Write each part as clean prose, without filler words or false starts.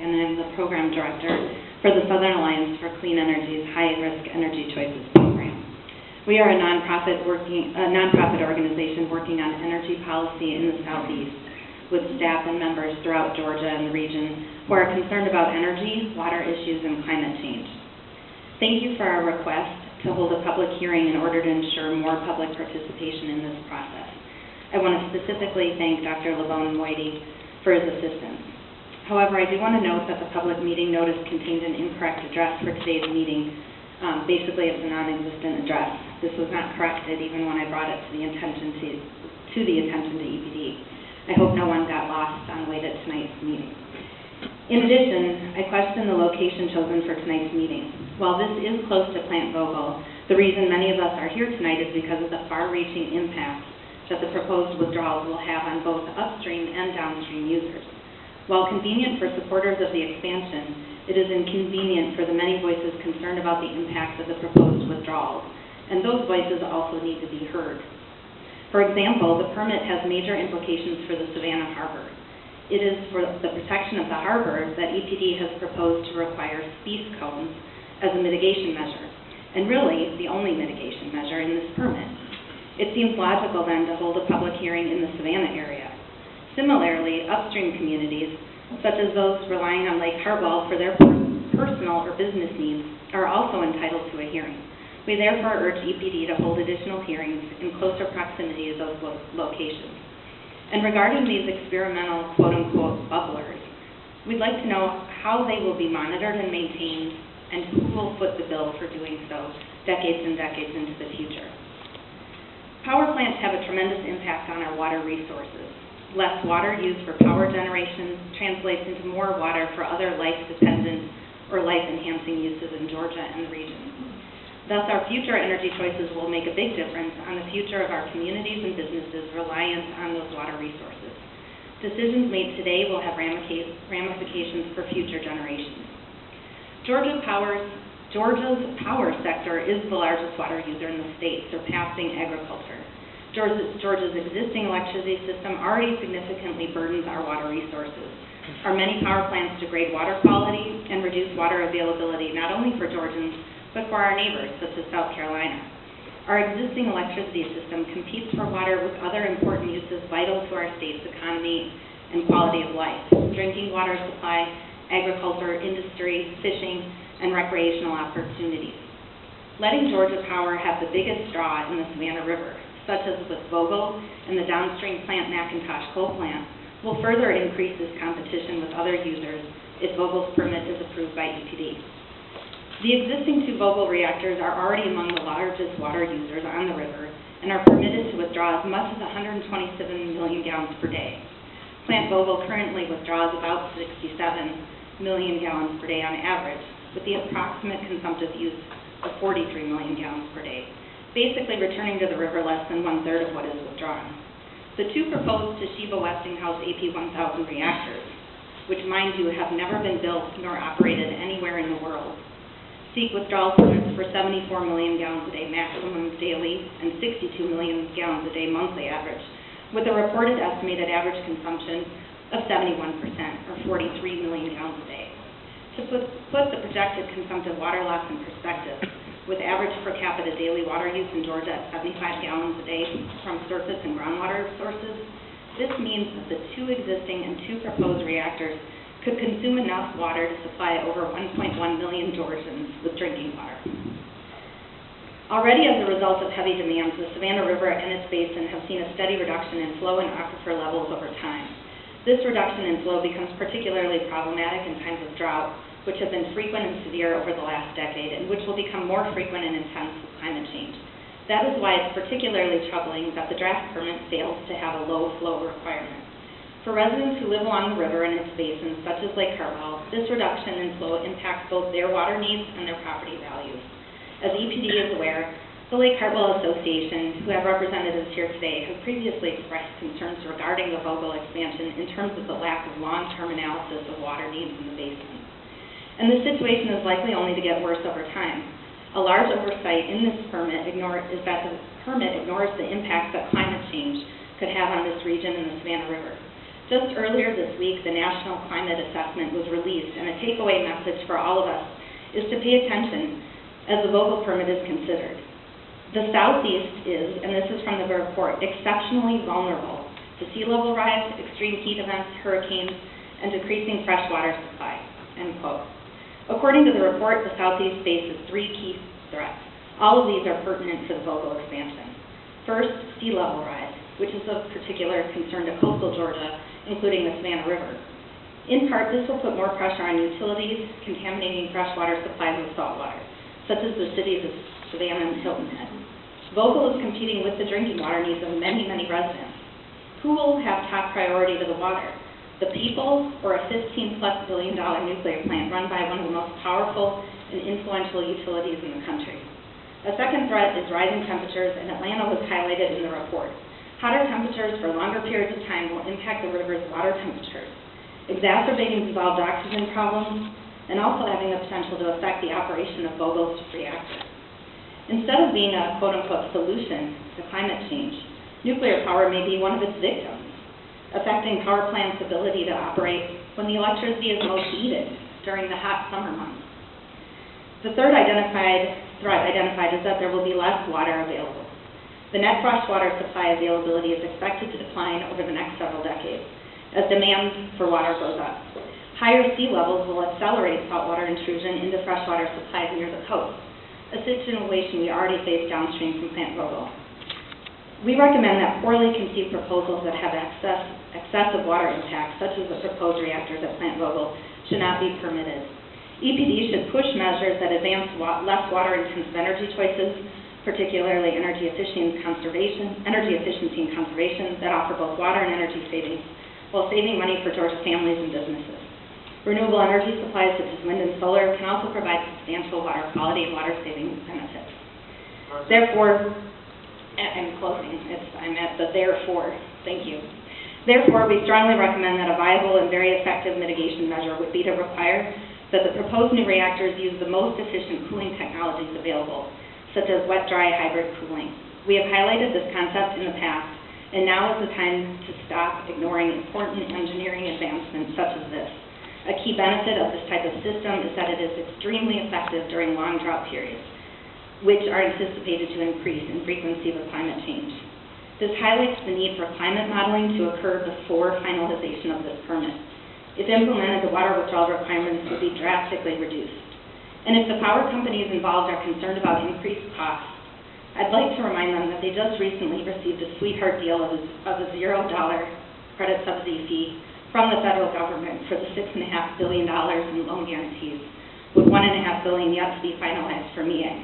and I'm the Program Director for the Southern Alliance for Clean Energy's High Risk Energy Choices Program. We are a nonprofit organization working on energy policy in the Southeast with staff and members throughout Georgia and the region who are concerned about energy, water issues, and climate change. Thank you for our request to hold a public hearing in order to ensure more public participation in this process. I want to specifically thank Dr. LeBone-Moidy for his assistance. However, I do want to note that the public meeting notice contained an incorrect address for today's meeting. Basically, it's a non-existent address. This was not corrected even when I brought it to the attention to EPD. I hope no one got lost on the way to tonight's meeting. In addition, I question the location chosen for tonight's meeting. While this is close to Plant Vogel, the reason many of us are here tonight is because of the far-reaching impact that the proposed withdrawals will have on both upstream and downstream users. While convenient for supporters of the expansion, it is inconvenient for the many voices concerned about the impacts of the proposed withdrawals, and those voices also need to be heard. For example, the permit has major implications for the Savannah Harbor. It is for the protection of the harbor that EPD has proposed to require speed cones as a mitigation measure, and really the only mitigation measure in this permit. It seems logical then to hold a public hearing in the Savannah area. Similarly, upstream communities, such as those relying on Lake Hartwell for their personal or business needs, are also entitled to a hearing. We therefore urge EPD to hold additional hearings in closer proximity to those locations. And regarding these experimental quote-unquote bubblers, we'd like to know how they will be monitored and maintained and who will foot the bill for doing so decades and decades into the future. Power plants have a tremendous impact on our water resources. Less water used for power generation translates into more water for other life-dependent or life-enhancing uses in Georgia and the region. Thus, our future energy choices will make a big difference on the future of our communities and businesses reliant on those water resources. Decisions made today will have ramifications for future generations. Georgia's power sector is the largest water user in the state, surpassing agriculture. Georgia's existing electricity system already significantly burdens our water resources. Our many power plants degrade water quality and reduce water availability not only for Georgians, but for our neighbors, such as South Carolina. Our existing electricity system competes for water with other important uses vital to our state's economy and quality of life: drinking water supply, agriculture, industry, fishing, and recreational opportunities. Letting Georgia Power have the biggest draw in the Savannah River, such as with Vogel and the downstream plant McIntosh coal plant, will further increase this competition with other users if Vogel's permit is approved by EPD. The existing 2 Vogel reactors are already among the largest water users on the river and are permitted to withdraw as much as 127 million gallons per day. Plant Vogel currently withdraws about 67 million gallons per day on average, with the approximate consumptive use of 43 million gallons per day, basically returning to the river less than 1/3 of what is withdrawn. The 2 proposed Toshiba Westinghouse AP1000 reactors, which, mind you, have never been built nor operated anywhere in the world, seek withdrawal permits for 74 million gallons a day maximum daily and 62 million gallons a day monthly average, with a reported estimated average consumption of 71%, or 43 million gallons a day. To put the projected consumptive water loss in perspective, with average per capita daily water use in Georgia at 75 gallons a day from surface and groundwater sources, this means that the 2 existing and 2 proposed reactors could consume enough water to supply over 1.1 million Georgians with drinking water. Already as a result of heavy demands, the Savannah River and its basin have seen a steady reduction in flow and aquifer levels over time. This reduction in flow becomes particularly problematic in times of drought, which have been frequent and severe over the last decade, and which will become more frequent and intense with climate change. That is why it's particularly troubling that the draft permit fails to have a low flow requirement. For residents who live along the river and its basins, such as Lake Hartwell, this reduction in flow impacts both their water needs and their property values. As EPD is aware, the Lake Hartwell Association, who have representatives here today, have previously expressed concerns regarding the Vogel expansion in terms of the lack of long-term analysis of water needs in the basin. And this situation is likely only to get worse over time. A large oversight in this permit is that the permit ignores the impact that climate change could have on this region and the Savannah River. Just earlier this week, the National Climate Assessment was released, and a takeaway message for all of us is to pay attention as the Vogel permit is considered. The Southeast is, and this is from the report, exceptionally vulnerable to sea level rise, extreme heat events, hurricanes, and decreasing freshwater supply, end quote. According to the report, the Southeast faces 3 key threats. All of these are pertinent to the Vogel expansion. First, sea level rise, which is of particular concern to coastal Georgia, including the Savannah River. In part, this will put more pressure on utilities, contaminating freshwater supplies with saltwater, such as the cities of Savannah and Hilton Head. Vogel is competing with the drinking water needs of many, many residents. Who will have top priority to the water? The people, or a $15+ billion nuclear plant run by one of the most powerful and influential utilities in the country? A second threat is rising temperatures, and Atlanta was highlighted in the report. Hotter temperatures for longer periods of time will impact the river's water temperatures, exacerbating dissolved oxygen problems, and also having the potential to affect the operation of Vogel's reactor. Instead of being a quote-unquote solution to climate change, nuclear power may be one of its victims, affecting power plants' ability to operate when the electricity is most needed during the hot summer months. The third threat identified is that there will be less water available. The net freshwater supply availability is expected to decline over the next several decades as demand for water goes up. Higher sea levels will accelerate saltwater intrusion into freshwater supplies near the coast, a situation we already face downstream from Plant Vogel. We recommend that poorly conceived proposals that have excessive water impacts, such as the proposed reactors at Plant Vogel, should not be permitted. EPD should push measures that advance less water-intensive energy choices, particularly energy efficiency and conservation that offer both water and energy savings, while saving money for Georgia families and businesses. Renewable energy supplies such as wind and solar can also provide substantial water quality and water saving benefits. Therefore, I'm closing, I'm at the therefore, thank you. Therefore, we strongly recommend that a viable and very effective mitigation measure would be to require that the proposed new reactors use the most efficient cooling technologies available, such as wet-dry hybrid cooling. We have highlighted this concept in the past, and now is the time to stop ignoring important engineering advancements such as this. A key benefit of this type of system is that it is extremely effective during long drought periods, which are anticipated to increase in frequency with climate change. This highlights the need for climate modeling to occur before finalization of this permit. If implemented, the water withdrawal requirements would be drastically reduced. And if the power companies involved are concerned about increased costs, I'd like to remind them that they just recently received a sweetheart deal of a $0 credit subsidy fee from the federal government for the $6.5 billion in loan guarantees, with $1.5 billion yet to be finalized for MEAG.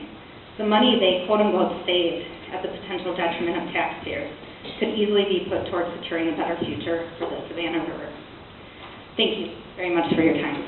The money they quote-unquote saved at the potential detriment of taxpayers could easily be put towards securing a better future for the Savannah River. Thank you very much for your time.